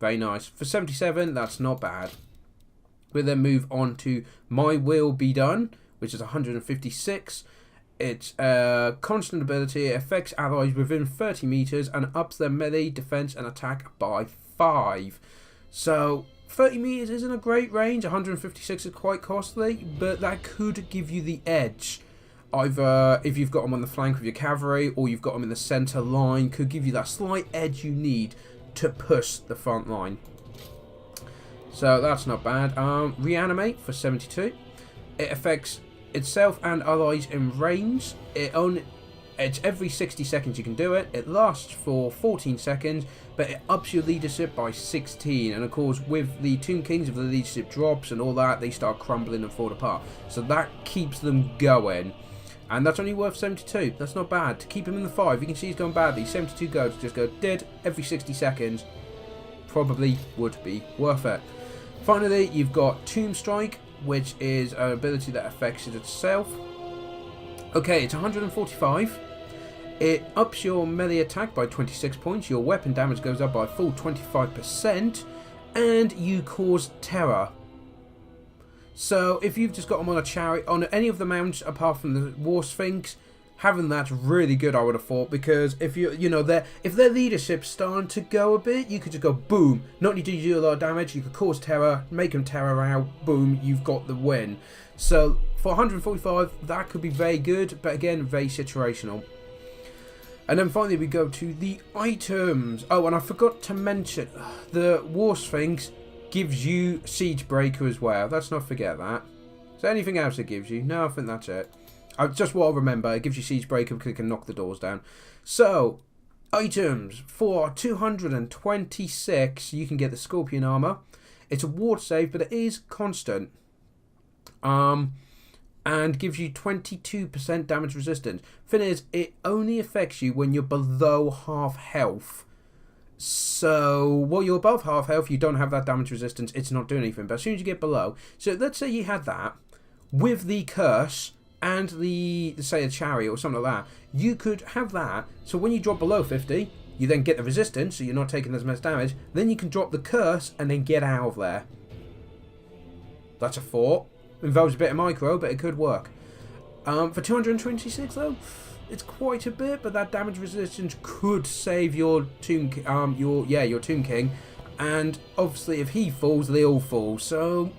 Very nice. For 77, that's not bad. We'll then move on to My Will Be Done, which is 156. It's a constant ability. It affects allies within 30 meters and ups their melee, defense, and attack by 5. So 30 meters isn't a great range. 156 is quite costly, but that could give you the edge. Either if you've got them on the flank with your cavalry, or you've got them in the center line, could give you that slight edge you need to push the front line. So that's not bad. Reanimate for 72. It affects itself and allies in range. It's every 60 seconds you can do it. It lasts for 14 seconds, but it ups your leadership by 16. And of course, with the Tomb Kings, if the leadership drops and all that, they start crumbling and fall apart. So that keeps them going. And that's only worth 72. That's not bad. To keep him in the 5, you can see he's going badly. 72 goes, just go dead every 60 seconds. Probably would be worth it. Finally, you've got Tomb Strike, which is an ability that affects it itself. Okay, it's 145. It ups your melee attack by 26 points. Your weapon damage goes up by a full 25%. And you cause terror. So if you've just got them on a chariot, on any of the mounts apart from the War Sphinx, having that's really good, I would have thought, because if if their leadership's starting to go a bit, you could just go boom. Not only do you do a lot of damage, you could cause terror, make them terror out, boom, you've got the win. So for 145, that could be very good, but again, very situational. And then finally we go to the items. Oh, and I forgot to mention, the War Sphinx gives you Siege Breaker as well. Let's not forget that. Is there anything else it gives you? No, I think that's it. Just what I remember, it gives you Siege Breaker because it can knock the doors down. So, items for 226, you can get the Scorpion Armor. It's a ward save, but it is constant. And gives you 22% damage resistance. Thing is, it only affects you when you're below half health. So, while you're above half health, you don't have that damage resistance, it's not doing anything. But as soon as you get below, so let's say you had that, with the curse, and say a chariot or something like that, you could have that, so when you drop below 50, you then get the resistance, so you're not taking as much damage, then you can drop the curse, and then get out of there. That's a thought. Involves a bit of micro, but it could work. For 226 though, it's quite a bit, but that damage resistance could save your Tomb King, and obviously if he falls, they all fall, so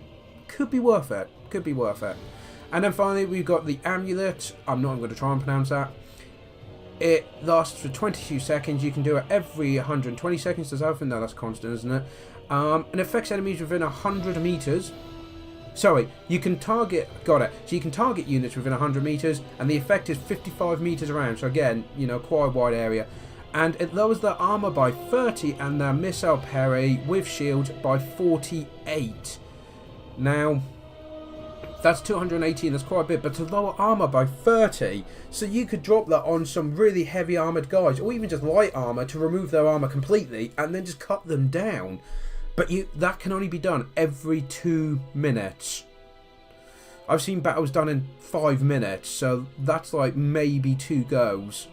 could be worth it. Could be worth it. And then finally we've got the amulet. I'm not going to try and pronounce that. It lasts for 22 seconds. You can do it every 120 seconds. Does that? No, that's constant, isn't it? And affects enemies within 100 meters. Sorry, you can target, got it. So you can target units within 100 meters, and the effect is 55 meters around. So again, quite a wide area. And it lowers their armor by 30 and their missile parry with shield by 48. Now, that's 218, that's quite a bit, but to lower armor by 30, so you could drop that on some really heavy armored guys, or even just light armor to remove their armor completely, and then just cut them down. But that can only be done every 2 minutes. I've seen battles done in 5 minutes, so that's like maybe 2 goes.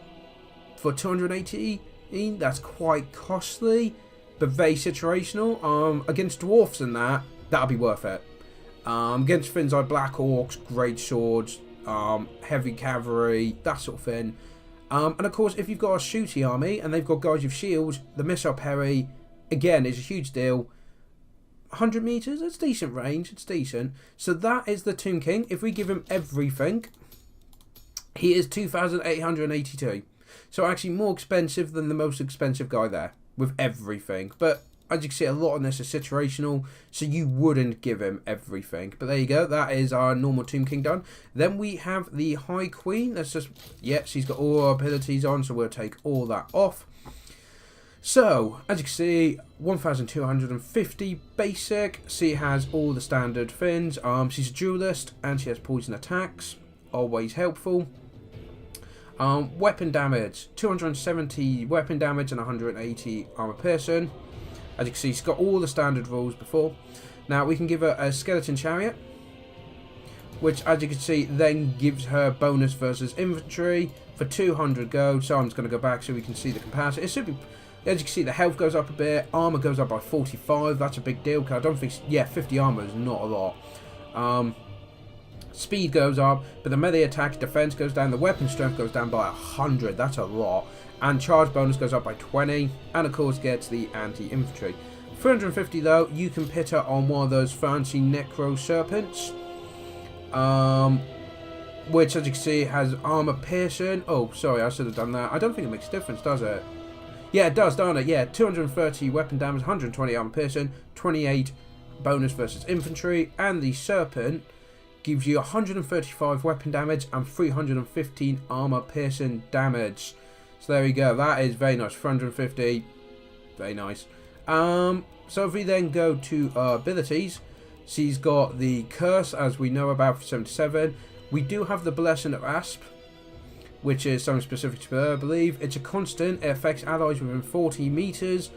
For 218, that's quite costly, but very situational. Against dwarfs and that'll be worth it. Against things like Black Orcs, Great Swords, Heavy Cavalry, that sort of thing. And of course, if you've got a shooty army and they've got guys with shields, the missile parry, again, is a huge deal. 100 meters, that's decent range, it's decent. So that is the Tomb King. If we give him everything, he is 2,882. So actually more expensive than the most expensive guy there, with everything. But as you can see, a lot of this is situational, so you wouldn't give him everything. But there you go, that is our normal Tomb King done. Then we have the High Queen. Let's just, she's got all our abilities on, so we'll take all that off. So, as you can see, 1,250 basic. She has all the standard things. She's a duelist, and she has poison attacks. Always helpful. Weapon damage, 270 weapon damage and 180 armor piercing. As you can see, she's got all the standard rules before. Now, we can give her a skeleton chariot, which, as you can see, then gives her bonus versus infantry for 200 gold. So I'm just going to go back so we can see the comparison. It should be As you can see, the health goes up a bit, armor goes up by 45. That's a big deal because I don't think, yeah, 50 armor is not a lot. Speed goes up, but the melee attack defense goes down. The weapon strength goes down by 100. That's a lot. And charge bonus goes up by 20, and of course gets the anti-infantry. 350 though, you can pit her on one of those fancy necro serpents, which, as you can see, has armor piercing. Oh, sorry, I should have done that. I don't think it makes a difference, does it? Yeah, it does, don't it? Yeah, 230 weapon damage, 120 armor piercing, 28 bonus versus infantry, and the serpent gives you 135 weapon damage and 315 armor piercing damage. So there we go. That is very nice. 450, very nice. So if we then go to abilities, she's got the curse, as we know about, for 77. We do have the blessing of Asp, which is something specific to her, I believe. It's a constant. It affects allies within 40 meters.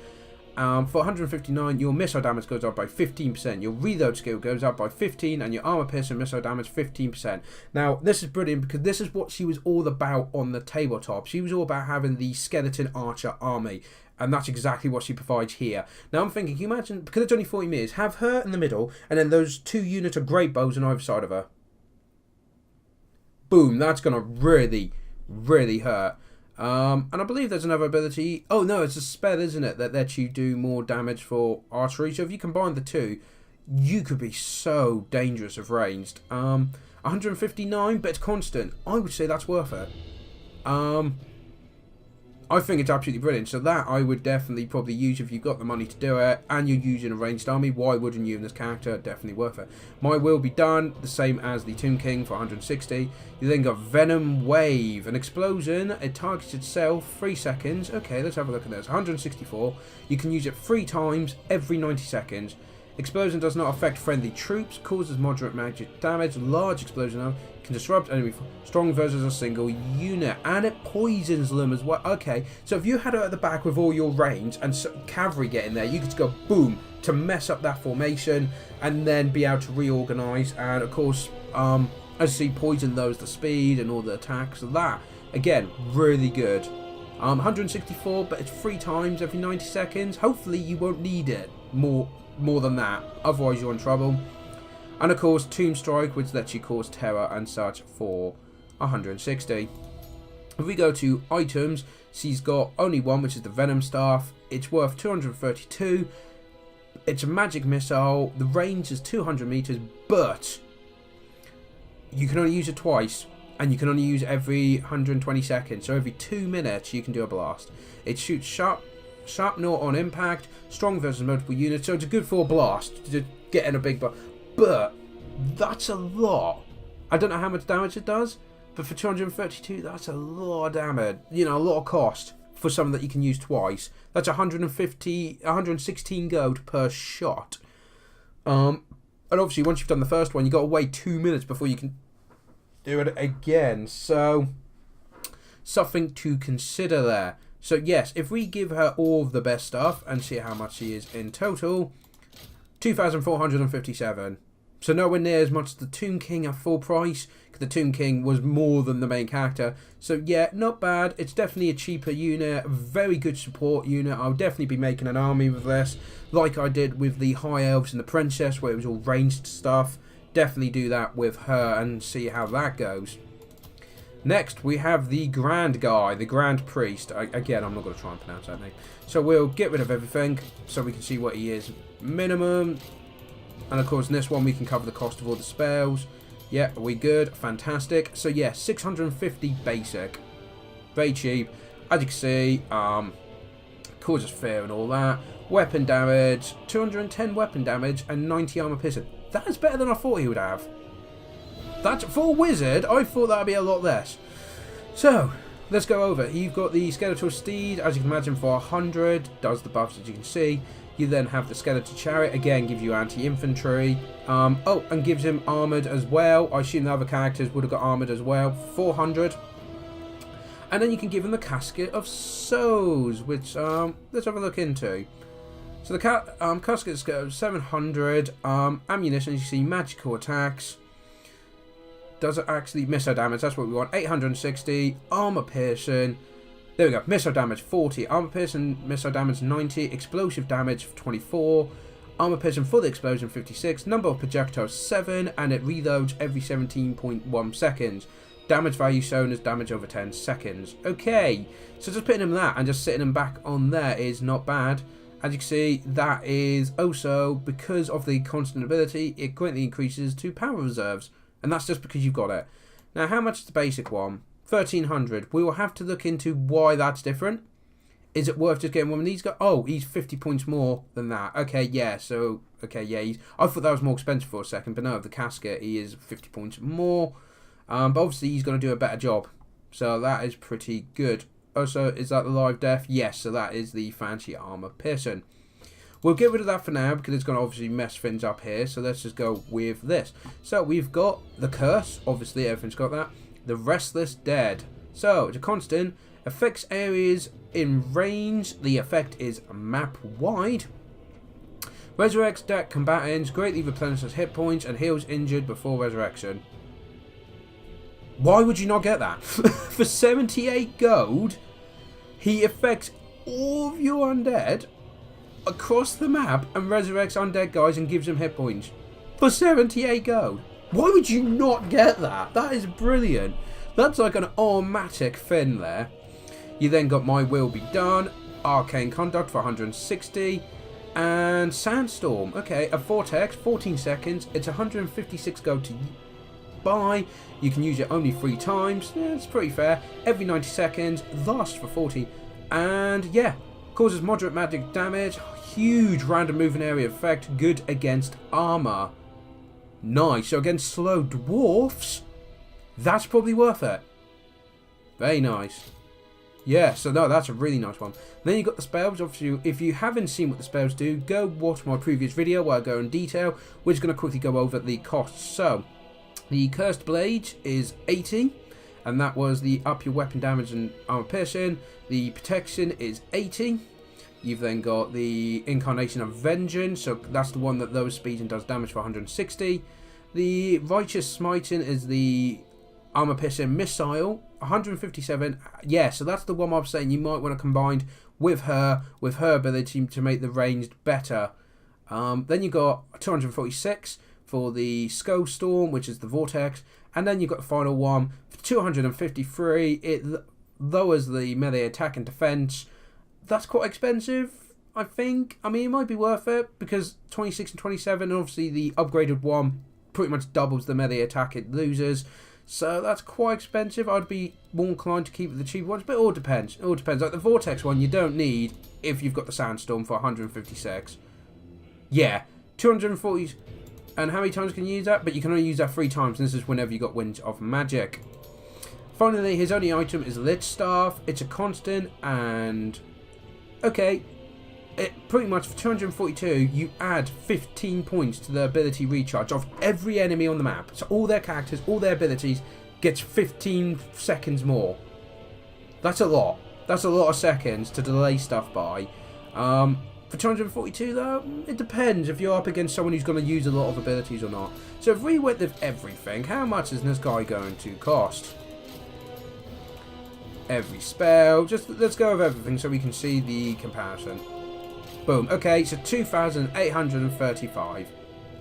For 159, your missile damage goes up by 15%. Your reload skill goes up by 15%, and your armor piercing missile damage 15%. Now, this is brilliant because this is what she was all about on the tabletop. She was all about having the skeleton archer army, and that's exactly what she provides here. Now, I'm thinking, can you imagine, because it's only 40 meters, have her in the middle, and then those 2 units of great bows on either side of her. Boom, that's going to really, really hurt. And I believe there's another ability. Oh no, it's a spell, isn't it, that lets you do more damage for archery. So if you combine the two, you could be so dangerous if ranged. 159, but it's constant. I would say that's worth it. I think it's absolutely brilliant. So that I would definitely probably use if you've got the money to do it, and you're using a ranged army. Why wouldn't you in this character? Definitely worth it. My will be done, the same as the Tomb King for 160. You then got Venom Wave, an explosion. It targets itself 3 seconds. Okay, let's have a look at this. 164. You can use it 3 times every 90 seconds. Explosion does not affect friendly troops, causes moderate magic damage. Large explosion can disrupt enemy. Strong versus a single unit, and it poisons them as well. Okay, so if you had her at the back with all your range and cavalry get in there, you could go boom to mess up that formation, and then be able to reorganize. And of course, as you see, poison those the speed and all the attacks. So that again, really good. 164, but it's 3 times every 90 seconds. Hopefully, you won't need it more than that, otherwise you're in trouble. And of course, Tomb Strike, which lets you cause terror and such, for 160. If we go to items, she's got only one, which is the Venom Staff. It's worth 232. It's a magic missile. The range is 200 meters, but you can only use it twice, and you can only use every 120 seconds. So every 2 minutes, you can do a blast. It shoots sharp note on impact, strong versus multiple units, so it's good for a blast to get in a big blast. But that's a lot. I don't know how much damage it does, but for 232, that's a lot of damage. You know, a lot of cost for something that you can use twice. That's 116 gold per shot. And obviously, once you've done the first one, you got to wait 2 minutes before you can do it again. So something to consider there. So yes, if we give her all of the best stuff and see how much she is in total, 2,457. So nowhere near as much as the Tomb King at full price, because the Tomb King was more than the main character. So yeah, not bad. It's definitely a cheaper unit, a very good support unit. I'll definitely be making an army with this, like I did with the High Elves and the Princess, where it was all ranged stuff. Definitely do that with her and see how that goes. Next, we have the Grand Guy, the Grand Priest. Again, I'm not going to try and pronounce that name. So we'll get rid of everything so we can see what he is minimum. And of course, in this one, we can cover the cost of all the spells. Yeah, are we good? Fantastic. So yeah, 650 basic. Very cheap. As you can see, causes fear and all that. Weapon damage, 210 weapon damage and 90 armor piercing. That is better than I thought he would have. That's for a wizard. I thought that would be a lot less. So let's go over. You've got the skeletal steed, as you can imagine, for 100. Does the buffs, as you can see. You then have the skeletal chariot. Again, gives you anti-infantry. Oh, and gives him armored as well. I assume the other characters would have got armored as well. 400. And then you can give him the casket of souls, which let's have a look into. So the casket's got 700 ammunition. As you see, magical attacks. Does it actually missile damage? That's what we want. 860 armor piercing, There we go. Missile damage 40, armor piercing missile damage 90, explosive damage 24, armor piercing for the explosion 56, number of projectiles 7, and it reloads every 17.1 seconds. Damage value shown as damage over 10 seconds. Okay, so just putting him that and just sitting him back on there is not bad. As you can see, that is also because of the constant ability, it greatly increases to power reserves, and that's just because you've got it. Now, how much is the basic one? 1300. We will have to look into why that's different. Is it worth just getting one of these guys? Oh, he's 50 points more than that. Okay, yeah, so, okay, yeah, I thought that was more expensive for a second, but no, the casket, he is 50 points more. But obviously he's going to do a better job. So that is pretty good. Also, is that the live death? Yes, so that is the fancy armor piercing. We'll get rid of that for now because it's going to obviously mess things up here. So let's just go with this. So we've got the curse. Obviously, everything's got that. The restless dead. So it's a constant. Affects areas in range. The effect is map wide. Resurrects dead combatants. Greatly replenishes hit points and heals injured before resurrection. Why would you not get that? For 78 gold, he affects all of your undead across the map and resurrects undead guys and gives them hit points. For 78 gold. Why would you not get that? That is brilliant. That's like an automatic thing there. You then got My Will Be Done, Arcane Conduct for 160, and Sandstorm. Okay, a Vortex, 14 seconds. It's 156 gold to buy. You can use it only 3 times. Yeah, it's pretty fair. Every 90 seconds, lasts for 40, and yeah, causes moderate magic damage. Huge random moving area effect. Good against armor. Nice. So against slow dwarfs, that's probably worth it. Very nice. Yeah, so no, that's a really nice one. Then you got the spells. Obviously, if you haven't seen what the spells do, go watch my previous video where I go in detail. We're just going to quickly go over the costs. So the Cursed Blade is 80, and that was the up your weapon damage and armor piercing. The protection is 80. You've then got the Incarnation of Vengeance, so that's the one that lowers speed and does damage for 160. The Righteous Smiting is the armor piercing missile, 157. Yeah, so that's the one I was saying you might want to combine with her ability to make the ranged better. Then you got 246 for the Skull Storm, which is the Vortex, and then you've got the final one for 253. It lowers the melee attack and defense. That's quite expensive, I think. I mean, it might be worth it because 26 and 27, and obviously the upgraded one pretty much doubles the melee attack it loses. So that's quite expensive. I'd be more inclined to keep the cheap ones, but it all depends. It all depends. Like the Vortex one, you don't need if you've got the Sandstorm for 156. Yeah, 240. And how many times can you use that? But you can only use that 3 times, and this is whenever you got Winds of Magic. Finally, his only item is Lich Staff. It's a constant, and okay, it pretty much for 242, you add 15 points to the ability recharge of every enemy on the map. So all their characters, all their abilities, gets 15 seconds more. That's a lot. That's a lot of seconds to delay stuff by. For 242 though, it depends if you're up against someone who's going to use a lot of abilities or not. So if we went with everything, how much is this guy going to cost? Every spell, just let's go over everything so we can see the comparison. Boom. Okay, so 2,835.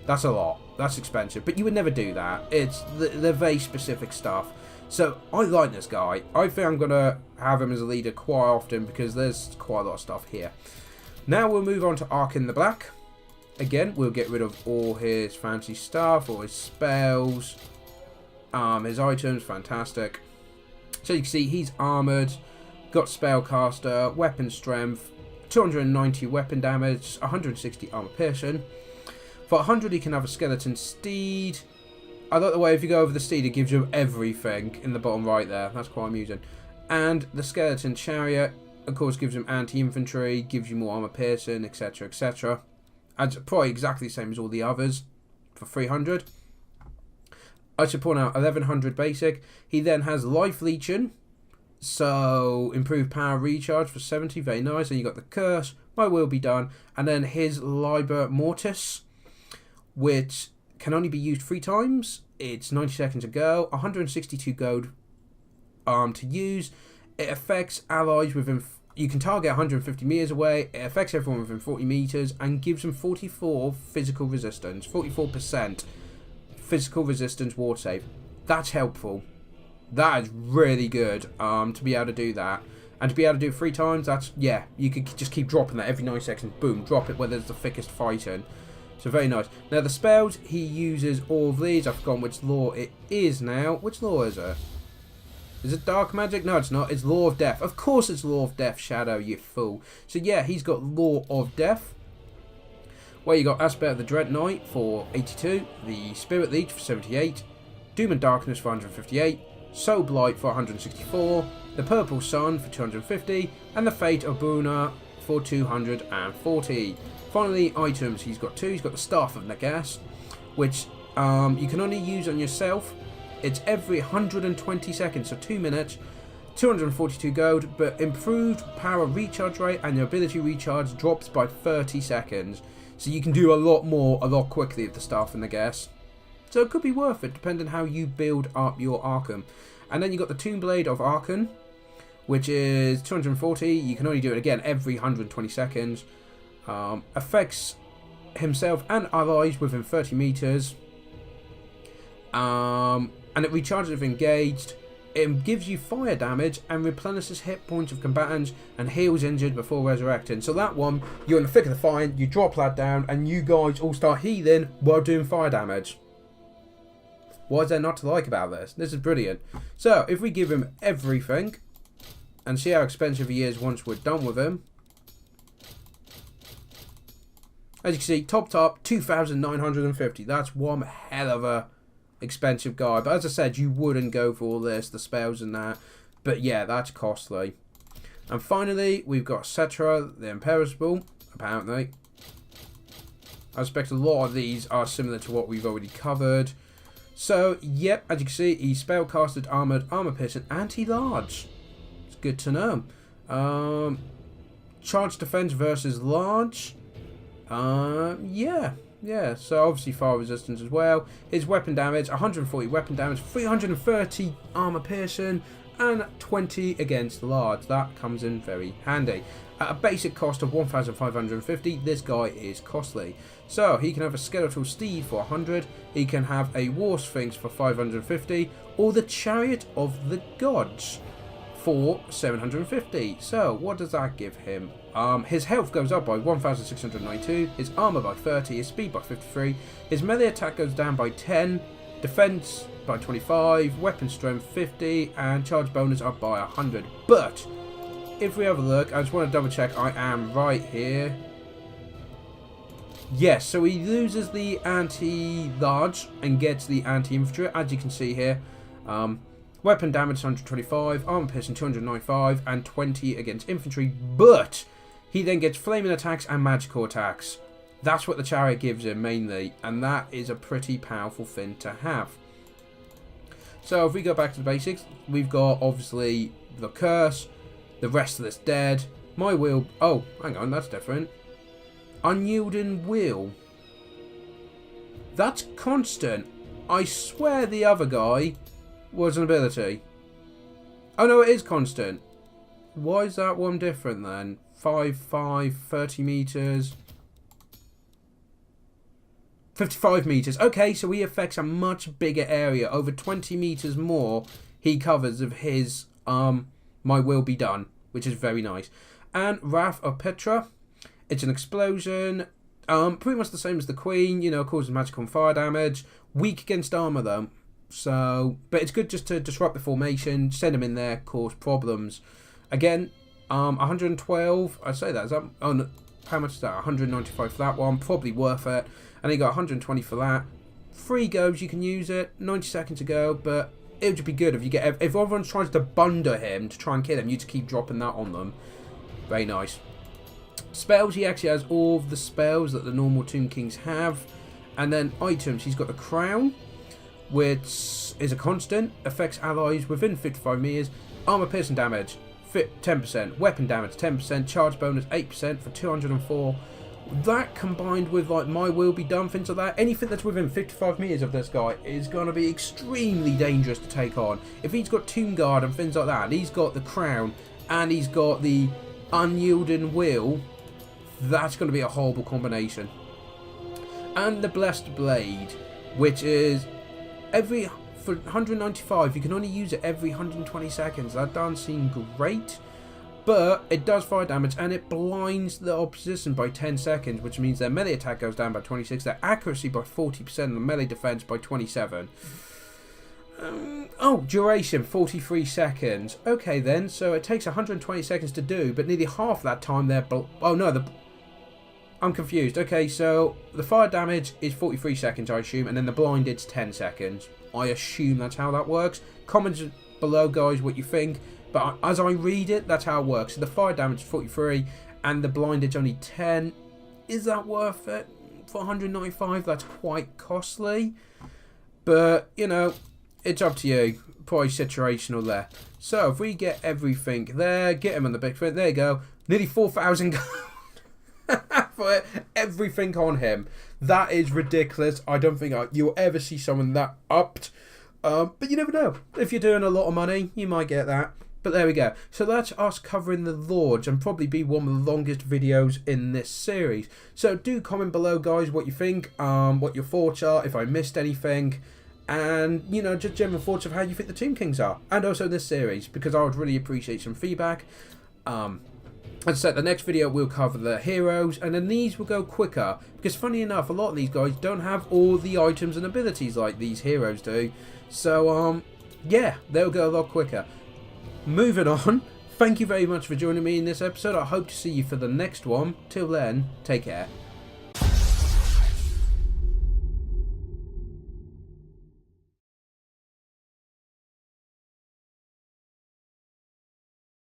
That's a lot. That's expensive, but you would never do that. It's the very specific stuff. So I like this guy. I think I'm going to have him as a leader quite often because there's quite a lot of stuff here. Now we'll move on to Ark in the Black. Again, we'll get rid of all his fancy stuff, all his spells, his items, fantastic. So you can see he's armoured, got spellcaster, weapon strength, 290 weapon damage, 160 armor piercing. For 100 he can have a skeleton steed. I like the way if you go over the steed it gives you everything in the bottom right there. That's quite amusing. And the skeleton chariot, of course, gives him anti-infantry, gives you more armor piercing, etc, etc. And it's probably exactly the same as all the others for 300. I should point out 1100 basic. He then has life leeching, so improved power recharge for 70, very nice. And you got the curse, My Will Be Done, and then his Liber Mortis, which can only be used 3 times. It's 90 seconds ago, 162 gold to use. It affects allies within... You can target 150 meters away. It affects everyone within 40 meters and gives them 44 physical resistance. 44% physical resistance ward save. That's helpful. That is really good to be able to do that. And to be able to do it 3 times, that's... Yeah, you could just keep dropping that every 9 seconds. Boom, drop it where there's the thickest fighting. So very nice. Now the spells, he uses all of these. I've forgotten which law it is now. Which law is it? Is it dark magic? No, it's not. It's law of death. Of course it's law of death, Shadow, you fool. So yeah, he's got law of death. Where you got Aspect of the Dread Knight for 82. The Spirit Leech for 78. Doom and Darkness for 158. Soul Blight for 164. The Purple Sun for 250. And the Fate of Bruna for 240. Finally, items. He's got 2. He's got the Staff of Nagas, which you can only use on yourself. It's every 120 seconds, so 2 minutes, 242 gold, but improved power recharge rate and your ability recharge drops by 30 seconds. So you can do a lot more, a lot quickly with the Staff and the Gas. So it could be worth it, depending how you build up your Arkham. And then you got the Tomb Blade of Arkham, which is 240. You can only do it again every 120 seconds. Affects himself and allies within 30 meters. And it recharges if engaged. It gives you fire damage and replenishes hit points of combatants and heals injured before resurrecting. So that one, you're in the thick of the fight, you drop that down, and you guys all start healing while doing fire damage. What is there not to like about this? This is brilliant. So, if we give him everything, and see how expensive he is once we're done with him. As you can see, top, 2,950. That's one hell of a expensive guy, but as I said, you wouldn't go for all this, the spells and that, but yeah, that's costly. And finally, we've got Cetra, the Imperishable, apparently. I expect a lot of these are similar to what we've already covered. So, yep, as you can see, he's spellcasted, armored, armor piercing, anti-large. It's good to know. Charge defense versus large. Yeah, so obviously fire resistance as well. His weapon damage, 140 weapon damage, 330 armor piercing, and 20 against large. That comes in very handy. At a basic cost of 1,550, this guy is costly. So he can have a Skeletal Steed for 100, he can have a War Sphinx for 550, or the Chariot of the Gods for 750. So what does that give him? His health goes up by 1,692, his armor by 30, his speed by 53, his melee attack goes down by 10, defense by 25, weapon strength 50, and charge bonus up by 100. But if we have a look, I just want to double check I am right here. Yes, so he loses the anti-large and gets the anti-infantry, as you can see here. Weapon damage 125, armor piercing 295, and 20 against infantry, but he then gets flaming attacks and magical attacks. That's what the chariot gives him mainly, and that is a pretty powerful thing to have. So if we go back to the basics, we've got obviously the curse, the rest of this dead, my will. Oh, hang on, that's different. Unyielding will. That's constant. I swear the other guy was an ability. Oh no, it is constant. Why is that one different then? 5, 30 meters. 55 meters. Okay, so he affects a much bigger area. Over 20 meters more he covers of his My Will Be Done, which is very nice. And Wrath of Petra. It's an explosion. Pretty much the same as the Queen, you know, causes magical and fire damage. Weak against armor though. So, but it's good just to disrupt the formation, send him in there, cause problems. Again, 112, I'd say that. Is that, oh no, how much is that? 195 for that one, probably worth it. And then you got 120 for that. 3 goes, you can use it, 90 seconds to go, but it would just be good if you get, if everyone tries to bunder him to try and kill him, you just keep dropping that on them. Very nice. Spells, he actually has all of the spells that the normal Tomb Kings have. And then items, he's got the Crown, which is a constant, affects allies within 55 meters, armor piercing damage 10%, weapon damage 10%, charge bonus 8% for 204, that combined with like my will be done, things like that, anything that's within 55 meters of this guy is going to be extremely dangerous to take on. If he's got Tomb Guard and things like that, and he's got the crown and he's got the unyielding will, that's going to be a horrible combination. And the Blessed Blade, which is for 195, you can only use it every 120 seconds. That doesn't seem great, but it does fire damage and it blinds the opposition by 10 seconds, which means their melee attack goes down by 26, their accuracy by 40%, and the melee defense by 27. Duration 43 seconds. Okay then, so it takes 120 seconds to do, but nearly half that time they're I'm confused. Okay, so the fire damage is 43 seconds, I assume, and then the blinded's 10 seconds. I assume that's how that works. Comments below, guys, what you think. But as I read it, that's how it works. So the fire damage is 43, and the blinded's only 10. Is that worth it? For 195, that's quite costly. But, you know, it's up to you. Price situational there. So if we get everything there, get him on the big print. There you go. Nearly 4,000 for everything on him. That is ridiculous. I don't think you'll ever see someone that upped. But you never know. If you're doing a lot of money, you might get that. But there we go. So that's us covering the Lords, and probably be one of the longest videos in this series. So do comment below, guys, what you think, what your thoughts are, if I missed anything, and, you know, just general thoughts of how you think the Tomb Kings are, and also this series, because I would really appreciate some feedback. As I said, the next video will cover the heroes, and then these will go quicker, because funny enough, a lot of these guys don't have all the items and abilities like these heroes do. So, yeah, they'll go a lot quicker. Moving on, thank you very much for joining me in this episode. I hope to see you for the next one. Till then, take care.